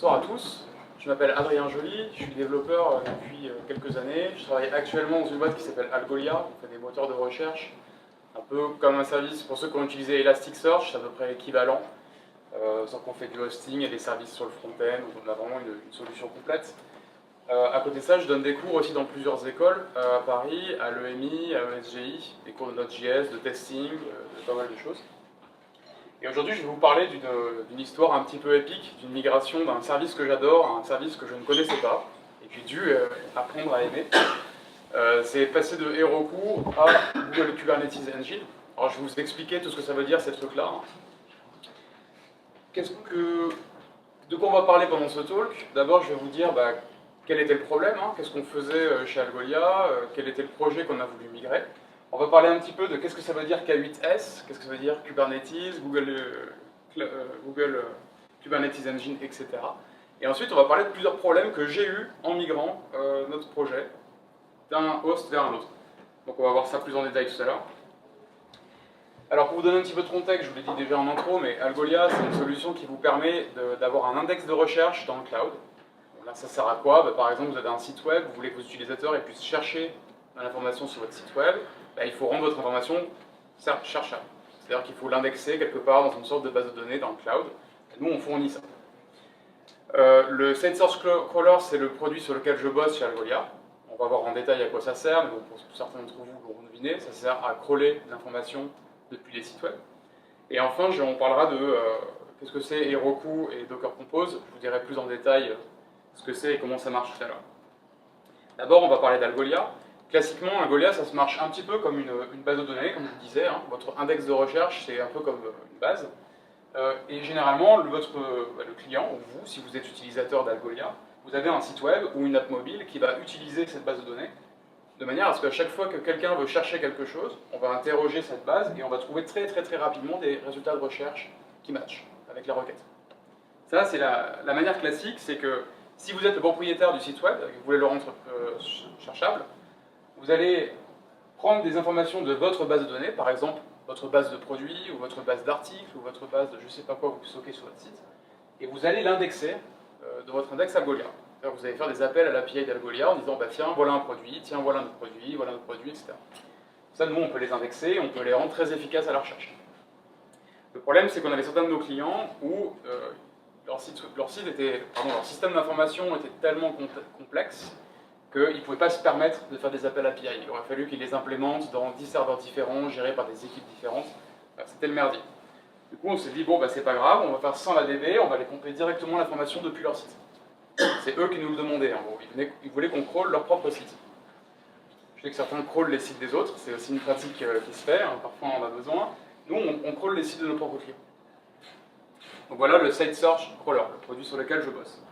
Bonsoir à tous, je m'appelle Adrien Joly, je suis développeur depuis quelques années. Je travaille actuellement dans une boîte qui s'appelle Algolia, on fait des moteurs de recherche, un peu comme un service pour ceux qui ont utilisé Elasticsearch, c'est à peu près équivalent, sauf qu'on fait du hosting et des services sur le front-end, donc on a vraiment une solution complète. À côté de ça, je donne des cours aussi dans plusieurs écoles, à Paris, à l'EMI, à l'ESGI, des cours de Node.js, de testing, de pas mal de choses. Et aujourd'hui, je vais vous parler d'une histoire un petit peu épique, d'une migration d'un service que j'adore à un service que je ne connaissais pas et que j'ai dû apprendre à aimer. C'est passer de Heroku à Google Kubernetes Engine. Alors, je vais vous expliquer tout ce que ça veut dire, ces trucs-là. De quoi on va parler pendant ce talk? D'abord, je vais vous dire quel était le problème, qu'est-ce qu'on faisait chez Algolia, quel était le projet qu'on a voulu migrer. On va parler un petit peu de qu'est-ce que ça veut dire K8s, qu'est-ce que ça veut dire Kubernetes, Google Kubernetes Engine, etc. Et ensuite, on va parler de plusieurs problèmes que j'ai eus en migrant notre projet d'un host vers un autre. Donc on va voir ça plus en détail tout à l'heure. Alors pour vous donner un petit peu de contexte, je vous l'ai dit déjà en intro, mais Algolia, c'est une solution qui vous permet d'avoir un index de recherche dans le cloud. Donc là, ça sert à quoi? Par exemple, vous avez un site web, vous voulez que vos utilisateurs puissent chercher l'information sur votre site web, il faut rendre votre information cherchable. C'est-à-dire qu'il faut l'indexer quelque part dans une sorte de base de données dans le cloud. Et nous, on fournit ça. Le Site Source Crawler, c'est le produit sur lequel je bosse chez Algolia. On va voir en détail à quoi ça sert, mais bon, pour certains d'entre vous, vous devinez, ça sert à crawler l'information depuis les sites web. Et enfin, on parlera de qu'est-ce que c'est Heroku et Docker Compose. Je vous dirai plus en détail ce que c'est et comment ça marche tout à l'heure. D'abord, on va parler d'Algolia. Classiquement, Algolia, ça se marche un petit peu comme une base de données, comme je vous disais. Votre index de recherche, c'est un peu comme une base. Et généralement, le client, ou vous, si vous êtes utilisateur d'Algolia, vous avez un site web ou une app mobile qui va utiliser cette base de données, de manière à ce qu'à chaque fois que quelqu'un veut chercher quelque chose, on va interroger cette base et on va trouver très rapidement des résultats de recherche qui matchent avec la requête. Ça, c'est la manière classique, c'est que si vous êtes le propriétaire du site web et que vous voulez le rendre cherchable, vous allez prendre des informations de votre base de données, par exemple votre base de produits, ou votre base d'articles, ou votre base de je ne sais pas quoi vous stockez sur votre site, et vous allez l'indexer de votre index Algolia. Vous allez faire des appels à l'API d'Algolia en disant tiens, voilà un produit, tiens, voilà un autre produit, etc. Ça, nous, on peut les indexer, on peut les rendre très efficaces à la recherche. Le problème, c'est qu'on avait certains de nos clients où leur système d'information était tellement complexe qu'ils ne pouvaient pas se permettre de faire des appels API. Il aurait fallu qu'ils les implémentent dans 10 serveurs différents, gérés par des équipes différentes. C'était le merdier. Du coup, on s'est dit, c'est pas grave, on va faire sans la DB, on va les pomper directement l'information depuis leur site. C'est eux qui nous le demandaient. Ils voulaient qu'on crawl leur propre site. Je sais que certains crawlent les sites des autres, c'est aussi une pratique qui se fait, parfois on en a besoin. Nous, on crawl les sites de nos propres clients. Donc voilà le Site Search Crawler, le produit sur lequel je bosse.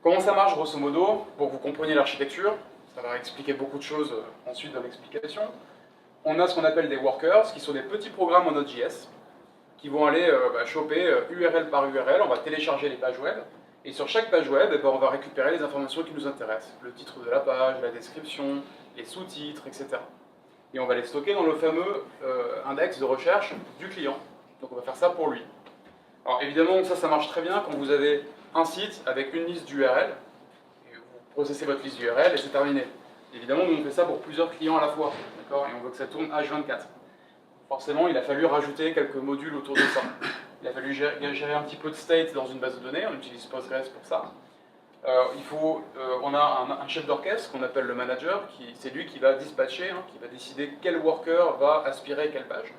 Comment ça marche, grosso modo, pour que vous compreniez l'architecture? Ça va expliquer beaucoup de choses ensuite dans l'explication. On a ce qu'on appelle des workers, qui sont des petits programmes en Node.js, qui vont aller choper URL par URL, on va télécharger les pages web, et sur chaque page web, on va récupérer les informations qui nous intéressent. Le titre de la page, la description, les sous-titres, etc. Et on va les stocker dans le fameux index de recherche du client. Donc on va faire ça pour lui. Alors évidemment, ça marche très bien quand vous avez un site avec une liste d'URL, et vous processez votre liste d'URL et c'est terminé. Évidemment, nous on fait ça pour plusieurs clients à la fois, et on veut que ça tourne H24. Forcément, il a fallu rajouter quelques modules autour de ça. Il a fallu gérer un petit peu de state dans une base de données, on utilise Postgres pour ça. On a un chef d'orchestre qu'on appelle le manager, c'est lui qui va dispatcher, qui va décider quel worker va aspirer quelle page.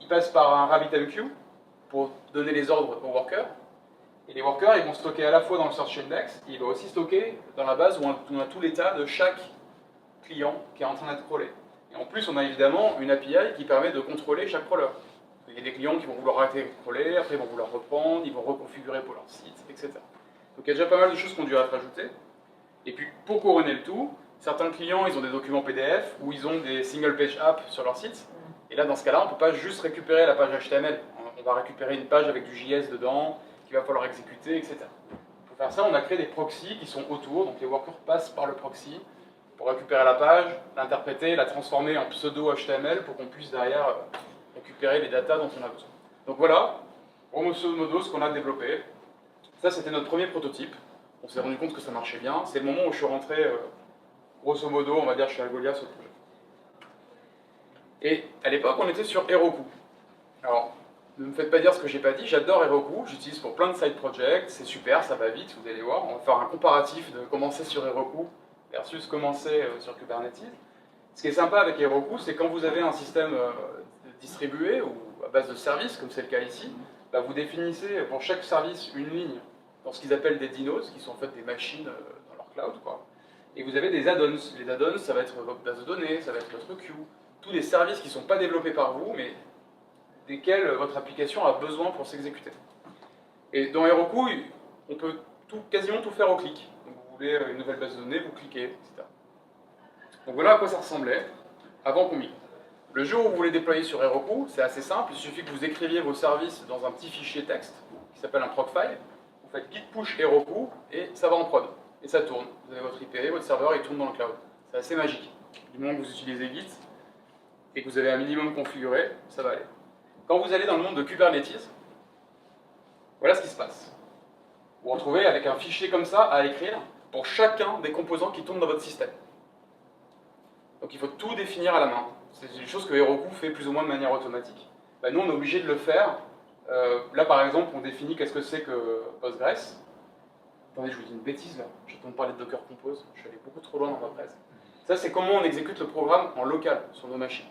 Il passe par un RabbitMQ pour donner les ordres aux workers. Et les workers, ils vont stocker à la fois dans le search index, et il va aussi stocker dans la base où on a tout l'état de chaque client qui est en train d'être crawlé. Et en plus, on a évidemment une API qui permet de contrôler chaque crawler. Il y a des clients qui vont vouloir arrêter de crawler, après ils vont vouloir reprendre, ils vont reconfigurer pour leur site, etc. Donc il y a déjà pas mal de choses qu'on dû rajouter. Et puis, pour couronner le tout, certains clients, ils ont des documents PDF ou ils ont des single page apps sur leur site. Et là, dans ce cas-là, on ne peut pas juste récupérer la page HTML. On va récupérer une page avec du JS dedans, qu'il va falloir exécuter, etc. Pour faire ça, on a créé des proxys qui sont autour, donc les workers passent par le proxy pour récupérer la page, l'interpréter, la transformer en pseudo HTML pour qu'on puisse derrière récupérer les datas dont on a besoin. Donc voilà, grosso modo ce qu'on a développé. Ça, c'était notre premier prototype. On s'est rendu compte que ça marchait bien. C'est le moment où je suis rentré, grosso modo, on va dire, chez Algolia sur le projet. Et à l'époque, on était sur Heroku. Alors, ne me faites pas dire ce que j'ai pas dit, j'adore Heroku, j'utilise pour plein de side projects, c'est super, ça va vite, vous allez voir. On va faire un comparatif de commencer sur Heroku versus commencer sur Kubernetes. Ce qui est sympa avec Heroku, c'est quand vous avez un système distribué ou à base de services, comme c'est le cas ici, bah vous définissez pour chaque service une ligne dans ce qu'ils appellent des dynos, qui sont en fait des machines dans leur cloud, quoi. Et vous avez des add-ons. Les add-ons, ça va être votre base de données, ça va être votre queue, tous les services qui ne sont pas développés par vous, mais desquels votre application a besoin pour s'exécuter. Et dans Heroku, on peut quasiment tout faire au clic. Donc vous voulez une nouvelle base de données, vous cliquez, etc. Donc voilà à quoi ça ressemblait avant qu'on migre. Le jour où vous voulez déployer sur Heroku, c'est assez simple, il suffit que vous écriviez vos services dans un petit fichier texte qui s'appelle un procfile, vous faites git push Heroku et ça va en prod. Et ça tourne. Vous avez votre IP, votre serveur, il tourne dans le cloud. C'est assez magique. Du moment que vous utilisez Git et que vous avez un minimum configuré, ça va aller. Quand vous allez dans le monde de Kubernetes, voilà ce qui se passe. Vous vous retrouvez avec un fichier comme ça à écrire pour chacun des composants qui tournent dans votre système. Donc il faut tout définir à la main. C'est une chose que Heroku fait plus ou moins de manière automatique. Ben, nous, on est obligé de le faire. Là, par exemple, on définit qu'est-ce que c'est que Postgres. Attendez, je vous dis une bêtise là. J'entends parler de Docker Compose. Je suis allé beaucoup trop loin dans ma presse. Ça, c'est comment on exécute le programme en local sur nos machines.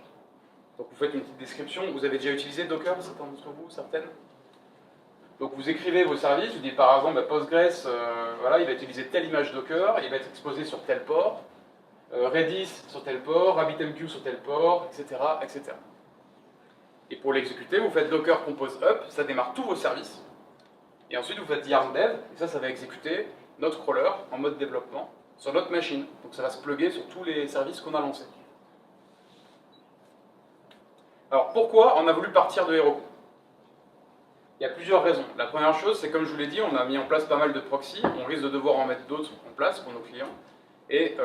Donc vous faites une petite description. Vous avez déjà utilisé Docker, certains d'entre vous, certaines? Donc vous écrivez vos services, vous dites par exemple, Postgres, voilà, il va utiliser telle image Docker, il va être exposé sur tel port, Redis sur tel port, RabbitMQ sur tel port, etc., etc. Et pour l'exécuter, vous faites Docker Compose Up, ça démarre tous vos services. Et ensuite, vous faites yarn dev, et ça va exécuter notre crawler en mode développement sur notre machine. Donc ça va se plugger sur tous les services qu'on a lancés. Alors pourquoi on a voulu partir de Heroku? Il y a plusieurs raisons. La première chose, c'est comme je vous l'ai dit, on a mis en place pas mal de proxys, on risque de devoir en mettre d'autres en place pour nos clients. Et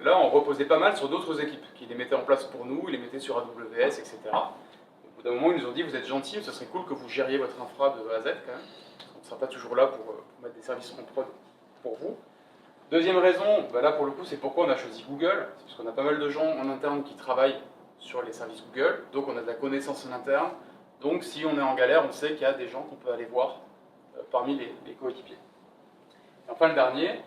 là, on reposait pas mal sur d'autres équipes qui les mettaient en place pour nous, ils les mettaient sur AWS, etc. Au bout d'un moment, ils nous ont dit, vous êtes gentils, ce serait cool que vous gériez votre infra de A à Z quand même. On ne sera pas toujours là pour mettre des services en prod pour vous. Deuxième raison, bah là pour le coup, c'est pourquoi on a choisi Google. C'est parce qu'on a pas mal de gens en interne qui travaillent sur les services Google, donc on a de la connaissance en interne. Donc si on est en galère, on sait qu'il y a des gens qu'on peut aller voir parmi les coéquipiers. Et enfin le dernier,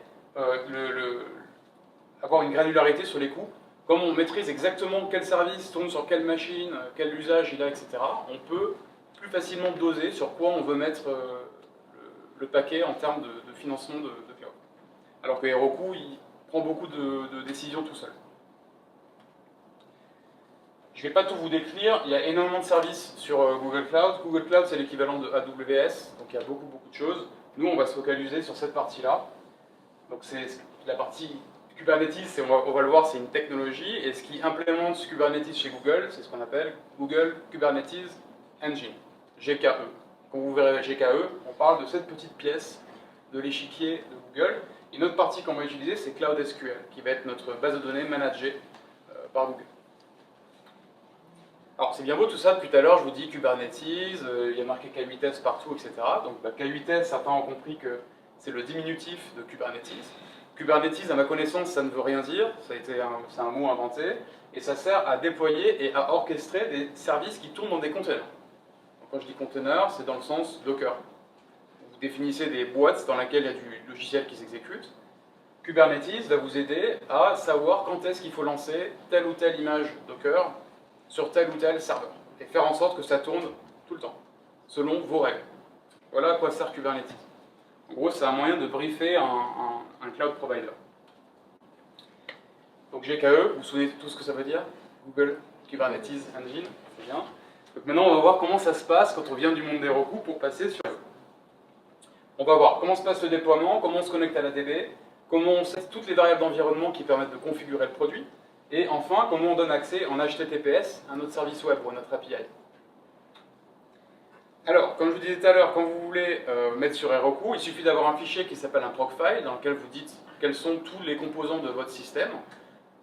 avoir une granularité sur les coûts. Comme on maîtrise exactement quel service tourne sur quelle machine, quel usage il a, etc., on peut plus facilement doser sur quoi on veut mettre le paquet en termes de financement de cloud. Alors que Heroku, il prend beaucoup de décisions tout seul. Je ne vais pas tout vous décrire, il y a énormément de services sur Google Cloud. Google Cloud, c'est l'équivalent de AWS, donc il y a beaucoup de choses. Nous, on va se focaliser sur cette partie-là. Donc c'est la partie Kubernetes, on va le voir, c'est une technologie, et ce qui implémente Kubernetes chez Google, c'est ce qu'on appelle Google Kubernetes Engine, GKE. Quand vous verrez GKE, on parle de cette petite pièce de l'échiquier de Google. Une autre partie qu'on va utiliser, c'est Cloud SQL, qui va être notre base de données managée par Google. Alors c'est bien beau tout ça, depuis tout à l'heure je vous dis Kubernetes, il y a marqué K8S partout, etc. Donc K8S, certains ont compris que c'est le diminutif de Kubernetes. Kubernetes, à ma connaissance, ça ne veut rien dire, c'est un mot inventé, et ça sert à déployer et à orchestrer des services qui tournent dans des containers. Donc, quand je dis container, c'est dans le sens Docker. Vous définissez des boîtes dans lesquelles il y a du logiciel qui s'exécute. Kubernetes va vous aider à savoir quand est-ce qu'il faut lancer telle ou telle image Docker sur tel ou tel serveur, et faire en sorte que ça tourne tout le temps, selon vos règles. Voilà à quoi sert Kubernetes. En gros, c'est un moyen de briefer un cloud provider. Donc GKE, vous vous souvenez de tout ce que ça veut dire? Google Kubernetes Engine, c'est bien. Donc maintenant, on va voir comment ça se passe quand on vient du monde d'Heroku pour passer sur... On va voir comment se passe le déploiement, comment on se connecte à la DB, comment on sait toutes les variables d'environnement qui permettent de configurer le produit, et enfin, comment on donne accès en HTTPS à notre service web ou à notre API. Alors, comme je vous disais tout à l'heure, quand vous voulez mettre sur Heroku, il suffit d'avoir un fichier qui s'appelle un procfile, dans lequel vous dites quels sont tous les composants de votre système,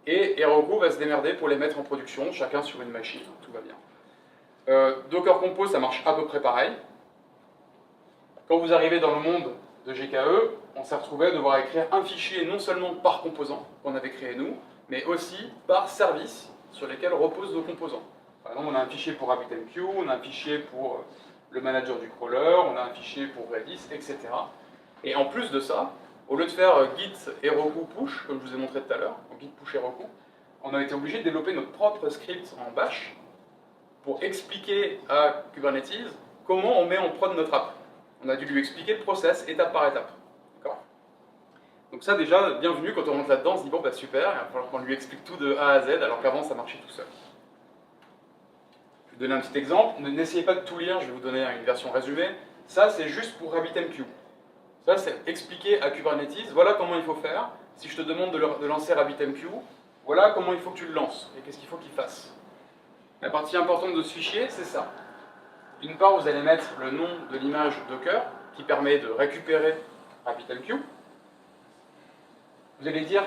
et Heroku va se démerder pour les mettre en production, chacun sur une machine, tout va bien. Docker Compose, ça marche à peu près pareil. Quand vous arrivez dans le monde de GKE, on s'est retrouvé à devoir écrire un fichier non seulement par composant, qu'on avait créé nous, mais aussi par service sur lesquels reposent nos composants. Par exemple, on a un fichier pour RabbitMQ, on a un fichier pour le manager du crawler, on a un fichier pour Redis, etc. Et en plus de ça, au lieu de faire git heroku push, comme je vous ai montré tout à l'heure, git push heroku, on a été obligé de développer notre propre script en bash pour expliquer à Kubernetes comment on met en prod notre app. On a dû lui expliquer le process étape par étape. Donc ça déjà, bienvenue, quand on rentre là-dedans, on se dit bon bah super, il va falloir qu'on lui explique tout de A à Z, alors qu'avant ça marchait tout seul. Je vais vous donner un petit exemple, n'essayez pas de tout lire, je vais vous donner une version résumée. Ça c'est juste pour RabbitMQ. Ça c'est expliquer à Kubernetes, voilà comment il faut faire. Si je te demande de lancer RabbitMQ, voilà comment il faut que tu le lances, et qu'est-ce qu'il faut qu'il fasse. La partie importante de ce fichier, c'est ça. D'une part, vous allez mettre le nom de l'image Docker, qui permet de récupérer RabbitMQ. Vous allez dire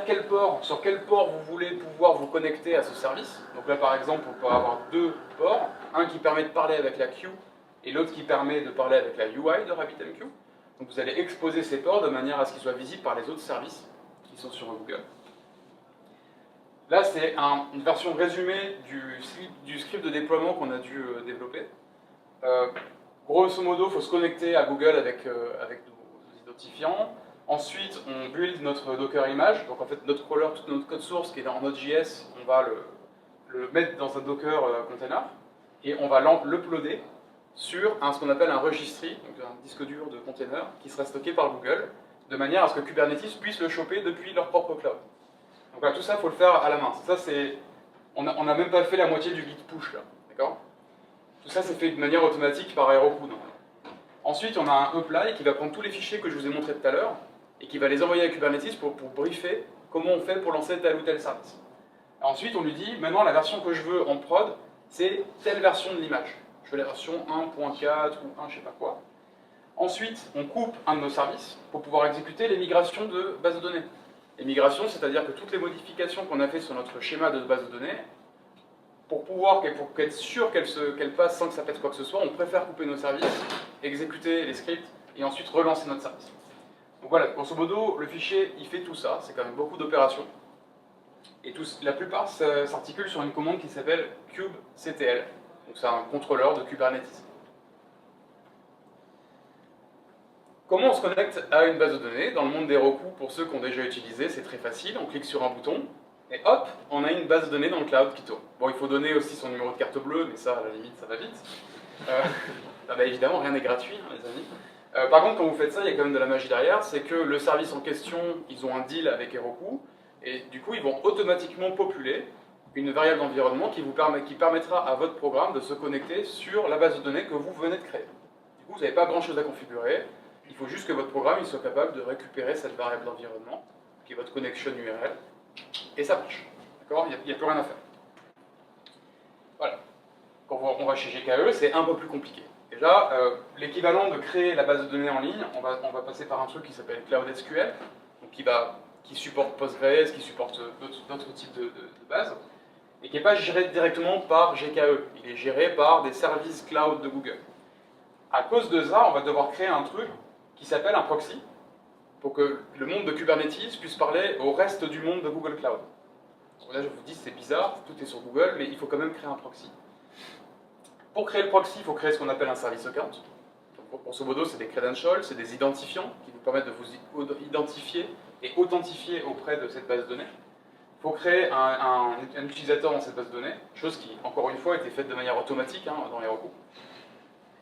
sur quel port vous voulez pouvoir vous connecter à ce service. Donc là, par exemple, on peut avoir deux ports, un qui permet de parler avec la queue et l'autre qui permet de parler avec la UI de RabbitMQ. Donc vous allez exposer ces ports de manière à ce qu'ils soient visibles par les autres services qui sont sur Google. Là, c'est une version résumée du script de déploiement qu'on a dû développer. Grosso modo, il faut se connecter à Google avec nos identifiants. Ensuite, on build notre Docker image. Donc en fait, notre crawler, tout notre code source qui est dans Node.js, on va le mettre dans un Docker container et on va l'uploader sur ce qu'on appelle un registry, donc un disque dur de container qui sera stocké par Google, de manière à ce que Kubernetes puisse le choper depuis leur propre cloud. Donc voilà, tout ça, il faut le faire à la main. Ça, on n'a même pas fait la moitié du git push là, d'accord? Tout ça, c'est fait de manière automatique par Heroku. Ensuite, on a un apply qui va prendre tous les fichiers que je vous ai montrés tout à l'heure et qui va les envoyer à Kubernetes pour briefer comment on fait pour lancer tel ou tel service. Ensuite, on lui dit, maintenant, la version que je veux en prod, c'est telle version de l'image. Je veux la version 1.4 ou 1 je sais pas quoi. Ensuite, on coupe un de nos services pour pouvoir exécuter les migrations de base de données. Les migrations, c'est-à-dire que toutes les modifications qu'on a fait sur notre schéma de base de données, pour être sûr qu'elle passe sans que ça pète quoi que ce soit, on préfère couper nos services, exécuter les scripts et ensuite relancer notre service. Donc voilà, grosso modo, le fichier, il fait tout ça, c'est quand même beaucoup d'opérations. Et la plupart s'articulent sur une commande qui s'appelle kubectl. Donc c'est un contrôleur de Kubernetes. Comment on se connecte à une base de données? Dans le monde d'Heroku, pour ceux qui ont déjà utilisé, c'est très facile, on clique sur un bouton, et hop, on a une base de données dans le cloud qui tourne. Bon, il faut donner aussi son numéro de carte bleue, mais ça, à la limite, ça va vite. Évidemment, rien n'est gratuit, hein, les amis. Par contre, quand vous faites ça, il y a quand même de la magie derrière, c'est que le service en question, ils ont un deal avec Heroku, et du coup, ils vont automatiquement populer une variable d'environnement qui permettra à votre programme de se connecter sur la base de données que vous venez de créer. Du coup, vous n'avez pas grand-chose à configurer, il faut juste que votre programme il soit capable de récupérer cette variable d'environnement, qui est votre connection URL, et ça marche. D'accord? Il n'y a plus rien à faire. Voilà. Quand on va chez GKE, c'est un peu plus compliqué. Déjà, l'équivalent de créer la base de données en ligne, on va passer par un truc qui s'appelle CloudSQL, donc qui supporte Postgres, qui supporte d'autres types de bases, et qui n'est pas géré directement par GKE. Il est géré par des services cloud de Google. À cause de ça, on va devoir créer un truc qui s'appelle un proxy, pour que le monde de Kubernetes puisse parler au reste du monde de Google Cloud. Donc là, je vous dis, c'est bizarre, tout est sur Google, mais il faut quand même créer un proxy. Pour créer le proxy, il faut créer ce qu'on appelle un service account. Donc, grosso modo, c'est des credentials, c'est des identifiants qui vous permettent de vous identifier et authentifier auprès de cette base de données. Il faut créer un utilisateur dans cette base de données, chose qui, encore une fois, a été faite de manière automatique dans Heroku.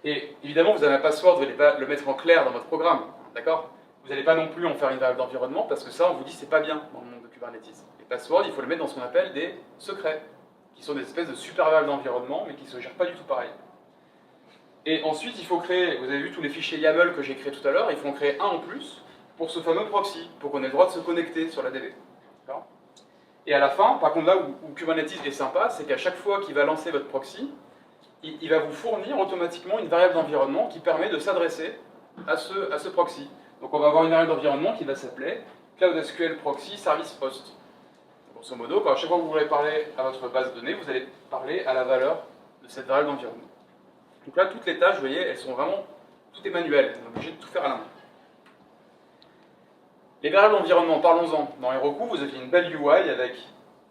Et évidemment, vous avez un password, vous n'allez pas le mettre en clair dans votre programme, d'accord? Vous n'allez pas non plus en faire une variable d'environnement, parce que ça, on vous dit, c'est pas bien dans le monde de Kubernetes. Les passwords, il faut les mettre dans ce qu'on appelle des secrets, qui sont des espèces de super variables d'environnement, mais qui ne se gèrent pas du tout pareil. Et ensuite, il faut créer, vous avez vu tous les fichiers YAML que j'ai créés tout à l'heure, il faut en créer un en plus pour ce fameux proxy, pour qu'on ait le droit de se connecter sur la DB. Et à la fin, par contre là où Kubernetes est sympa, c'est qu'à chaque fois qu'il va lancer votre proxy, il va vous fournir automatiquement une variable d'environnement qui permet de s'adresser à ce proxy. Donc on va avoir une variable d'environnement qui va s'appeler CloudSQL Proxy Service Host. Grosso modo, à chaque fois que vous voulez parler à votre base de données, vous allez parler à la valeur de cette variable d'environnement. Donc là, toutes les tâches, vous voyez, elles sont vraiment tout est manuel, on est obligé de tout faire à la main. Les variables d'environnement, parlons-en. Dans Heroku, vous avez une belle UI avec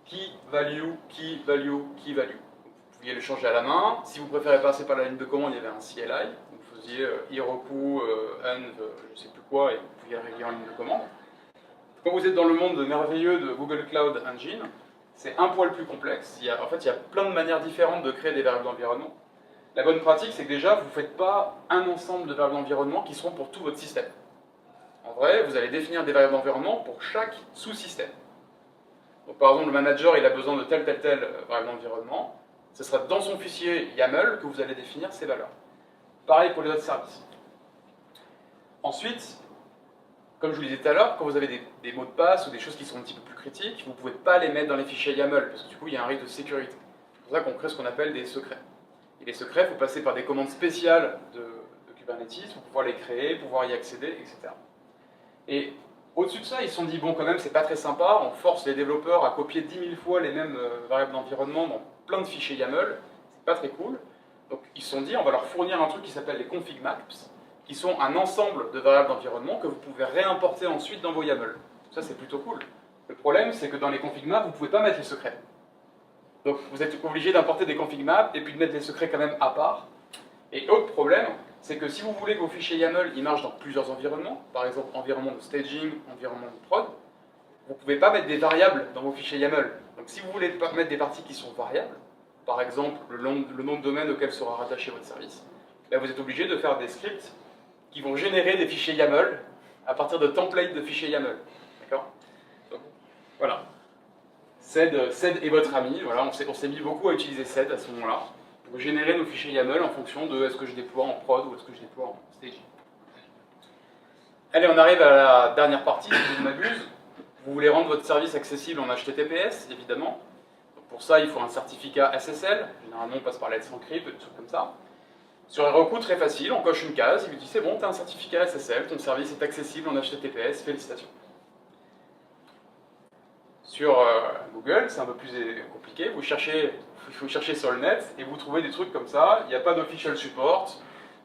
key value, key value, key value. Vous pouviez le changer à la main. Si vous préférez passer par la ligne de commande, il y avait un CLI. Vous faisiez Heroku, env, je ne sais plus quoi, et vous pouviez le régler en ligne de commande. Quand vous êtes dans le monde merveilleux de Google Cloud Engine, c'est un poil plus complexe. En fait, il y a plein de manières différentes de créer des variables d'environnement. La bonne pratique, c'est que déjà, vous ne faites pas un ensemble de variables d'environnement qui seront pour tout votre système. En vrai, vous allez définir des variables d'environnement pour chaque sous-système. Donc, par exemple, le manager, il a besoin de telle variable d'environnement. Ce sera dans son fichier YAML que vous allez définir ces valeurs. Pareil pour les autres services. Ensuite, comme je vous le disais tout à l'heure, quand vous avez des mots de passe ou des choses qui sont un petit peu plus critiques, vous ne pouvez pas les mettre dans les fichiers YAML, parce que du coup, il y a un risque de sécurité. C'est pour ça qu'on crée ce qu'on appelle des secrets. Et les secrets, il faut passer par des commandes spéciales de Kubernetes pour pouvoir les créer, pouvoir y accéder, etc. Et au-dessus de ça, ils se sont dit, bon, quand même, c'est pas très sympa, on force les développeurs à copier 10 000 fois les mêmes variables d'environnement dans plein de fichiers YAML, c'est pas très cool. Donc, ils se sont dit, on va leur fournir un truc qui s'appelle les config maps, qui sont un ensemble de variables d'environnement que vous pouvez réimporter ensuite dans vos YAML. Ça, c'est plutôt cool. Le problème, c'est que dans les config maps, vous ne pouvez pas mettre les secrets. Donc, vous êtes obligé d'importer des config maps et puis de mettre les secrets quand même à part. Et autre problème, c'est que si vous voulez que vos fichiers YAML ils marchent dans plusieurs environnements, par exemple environnement de staging, environnement de prod, vous ne pouvez pas mettre des variables dans vos fichiers YAML. Donc, si vous voulez mettre des parties qui sont variables, par exemple le nom de domaine auquel sera rattaché votre service, là, vous êtes obligé de faire des scripts qui vont générer des fichiers YAML à partir de templates de fichiers YAML. D'accord? Voilà. Sed est votre ami. Voilà, on s'est mis beaucoup à utiliser Sed à ce moment-là pour générer nos fichiers YAML en fonction de est-ce que je déploie en prod ou est-ce que je déploie en staging. Allez, on arrive à la dernière partie, si je ne m'abuse. Vous voulez rendre votre service accessible en HTTPS, évidemment. Donc pour ça, il faut un certificat SSL. Généralement, on passe par Let's Encrypt, des trucs comme ça. Sur Heroku, très facile, on coche une case, il vous dit c'est bon, tu as un certificat SSL, ton service est accessible en HTTPS, félicitations. Sur Google, c'est un peu plus compliqué, il faut chercher sur le net et vous trouvez des trucs comme ça, il n'y a pas d'official support,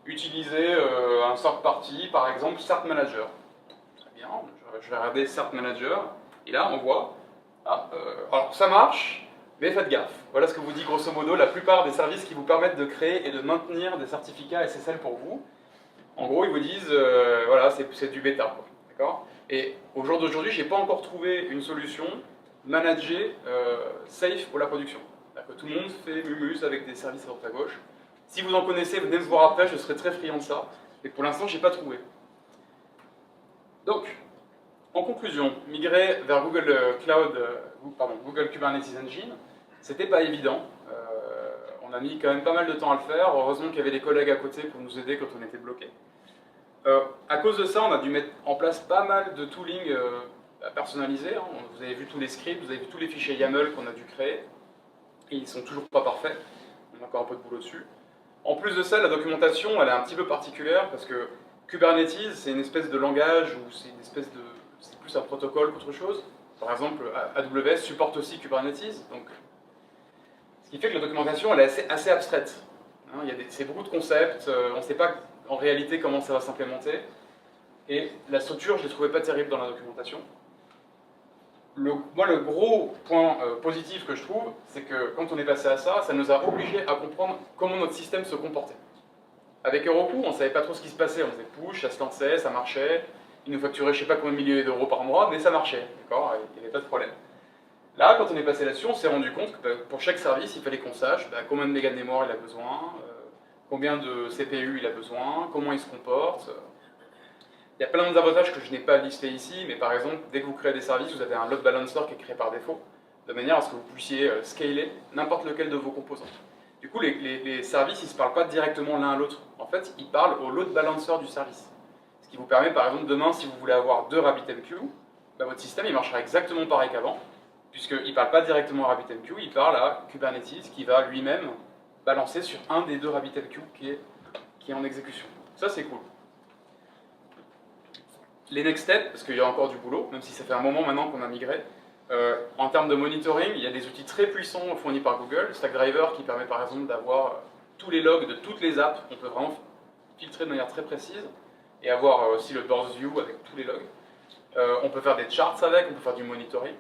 utilisez un third party, par exemple Cert Manager. Très bien, je vais regarder Cert Manager, et là on voit, alors ça marche, mais faites gaffe. Voilà ce que vous dit grosso modo la plupart des services qui vous permettent de créer et de maintenir des certificats SSL pour vous. En gros, ils vous disent, voilà, c'est du bêta. D'accord ? Et au jour d'aujourd'hui, je n'ai pas encore trouvé une solution managée safe pour la production. C'est-à-dire que tout le monde fait mumus avec des services à droite à gauche. Si vous en connaissez, venez me voir après, je serai très friand de ça. Mais pour l'instant, je n'ai pas trouvé. Donc, en conclusion, migrer vers Google Kubernetes Engine, c'était pas évident. On a mis quand même pas mal de temps à le faire. Heureusement qu'il y avait des collègues à côté pour nous aider quand on était bloqué. À cause de ça, on a dû mettre en place pas mal de tooling personnalisé. Hein. Vous avez vu tous les scripts, vous avez vu tous les fichiers YAML qu'on a dû créer. Et ils sont toujours pas parfaits. On a encore un peu de boulot dessus. En plus de ça, la documentation, elle est un petit peu particulière parce que Kubernetes, c'est une espèce de langage ou c'est une espèce de... c'est plus un protocole qu'autre chose. Par exemple, AWS supporte aussi Kubernetes, donc ce qui fait que la documentation elle est assez abstraite. Hein, c'est beaucoup de concepts, on ne sait pas en réalité comment ça va s'implémenter. Et la structure, je ne l'ai trouvée pas terrible dans la documentation. Moi, le gros point positif que je trouve, c'est que quand on est passé à ça, ça nous a obligés à comprendre comment notre système se comportait. Avec Heroku, on ne savait pas trop ce qui se passait, on faisait push, ça se lançait, ça marchait, ils nous facturaient je ne sais pas combien de milliers d'euros par mois, mais ça marchait, d'accord, il n'y avait pas de problème. Là, quand on est passé là-dessus, on s'est rendu compte que pour chaque service, il fallait qu'on sache combien de mégas de mémoire il a besoin, combien de CPU il a besoin, comment il se comporte. Il y a plein d'avantages que je n'ai pas listés ici, mais par exemple, dès que vous créez des services, vous avez un load balancer qui est créé par défaut, de manière à ce que vous puissiez scaler n'importe lequel de vos composants. Du coup, les services, ils ne se parlent pas directement l'un à l'autre. En fait, ils parlent au load balancer du service. Ce qui vous permet, par exemple, demain, si vous voulez avoir 2 RabbitMQ, votre système il marchera exactement pareil qu'avant, puisqu'il ne parle pas directement à RabbitMQ, il parle à Kubernetes qui va lui-même balancer sur un des 2 RabbitMQ qui est en exécution. Ça, c'est cool. Les next steps, parce qu'il y a encore du boulot, même si ça fait un moment maintenant qu'on a migré, en termes de monitoring, il y a des outils très puissants fournis par Google, Stackdriver qui permet par exemple d'avoir tous les logs de toutes les apps. On peut vraiment filtrer de manière très précise et avoir aussi le burst view avec tous les logs. On peut faire des charts avec, on peut faire du monitoring.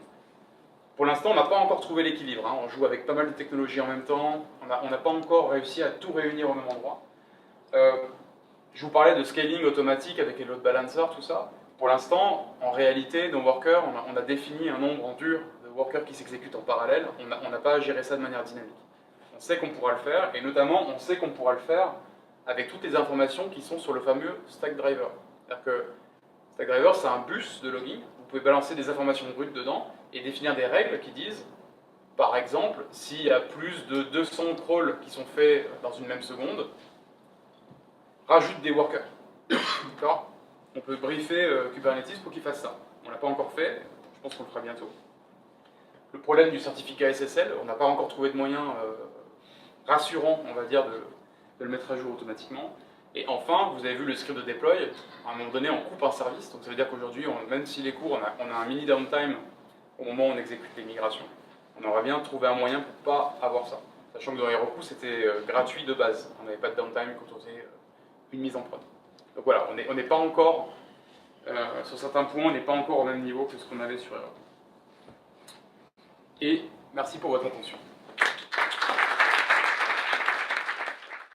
Pour l'instant, on n'a pas encore trouvé l'équilibre. Hein. On joue avec pas mal de technologies en même temps. On n'a pas encore réussi à tout réunir au même endroit. Je vous parlais de scaling automatique avec les load balancers, tout ça. Pour l'instant, en réalité, nos workers, on a défini un nombre en dur de workers qui s'exécutent en parallèle. On n'a pas à gérer ça de manière dynamique. On sait qu'on pourra le faire, et notamment, on sait qu'on pourra le faire avec toutes les informations qui sont sur le fameux stack driver. C'est-à-dire que stack driver, c'est un bus de logging. Vous pouvez balancer des informations brutes dedans et définir des règles qui disent, par exemple, s'il y a plus de 200 crawls qui sont faits dans une même seconde, rajoute des workers. D'accord ? On peut briefer Kubernetes pour qu'il fasse ça. On ne l'a pas encore fait, je pense qu'on le fera bientôt. Le problème du certificat SSL, on n'a pas encore trouvé de moyen rassurant, on va dire, de le mettre à jour automatiquement. Et enfin, vous avez vu le script de deploy, à un moment donné, on coupe un service, donc ça veut dire qu'aujourd'hui, même s'il est court, on a un mini downtime au moment où on exécute les migrations. On aurait bien trouvé un moyen pour ne pas avoir ça. Sachant que dans Heroku, c'était gratuit de base. On n'avait pas de downtime quand on faisait une mise en prod. Donc voilà, on n'est pas encore, sur certains points, on n'est pas encore au même niveau que ce qu'on avait sur Heroku. Et merci pour votre attention.